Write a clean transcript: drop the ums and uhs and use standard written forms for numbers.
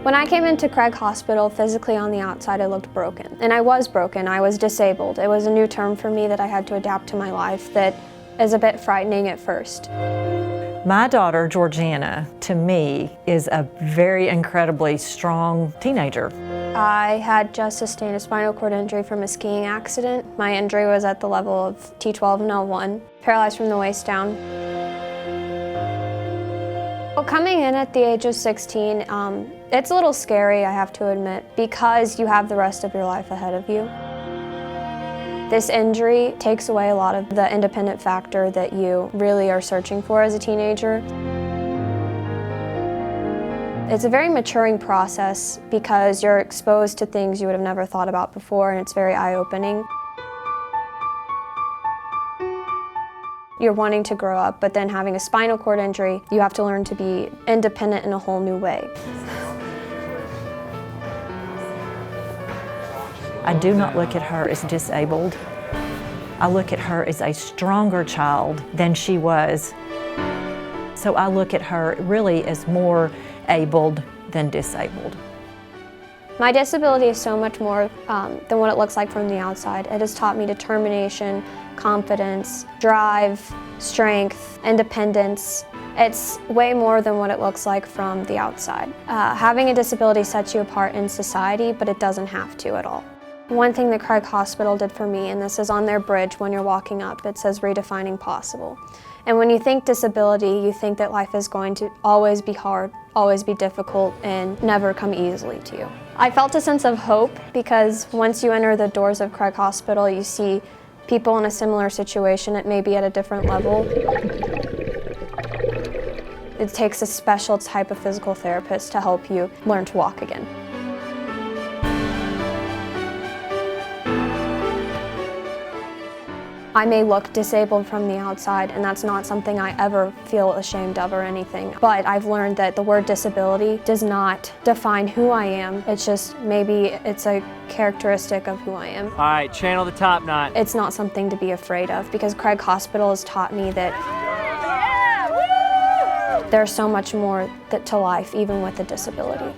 When I came into Craig Hospital, physically on the outside I looked broken. And I was broken, I was disabled. It was a new term for me that I had to adapt to my life that is a bit frightening at first. My daughter, Georgiana, to me, is a very incredibly strong teenager. I had just sustained a spinal cord injury from a skiing accident. My injury was at the level of T12 and L1, paralyzed from the waist down. Well, coming in at the age of 16, it's a little scary, I have to admit, because you have the rest of your life ahead of you. This injury takes away a lot of the independent factor that you really are searching for as a teenager. It's a very maturing process because you're exposed to things you would have never thought about before, and it's very eye-opening. You're wanting to grow up, but then having a spinal cord injury, you have to learn to be independent in a whole new way. I do not look at her as disabled. I look at her as a stronger child than she was. So I look at her really as more abled than disabled. My disability is so much more than what it looks like from the outside. It has taught me determination, confidence, drive, strength, independence. It's way more than what it looks like from the outside. Having a disability sets you apart in society, but it doesn't have to at all. One thing that Craig Hospital did for me, and this is on their bridge when you're walking up, it says redefining possible. And when you think disability, you think that life is going to always be hard, always be difficult, and never come easily to you. I felt a sense of hope because once you enter the doors of Craig Hospital, you see people in a similar situation, it may be at a different level. It takes a special type of physical therapist to help you learn to walk again. I may look disabled from the outside, and that's not something I ever feel ashamed of or anything. But I've learned that the word disability does not define who I am. It's just maybe it's a characteristic of who I am. All right, channel the top knot. It's not something to be afraid of because Craig Hospital has taught me that there's so much more to life even with a disability.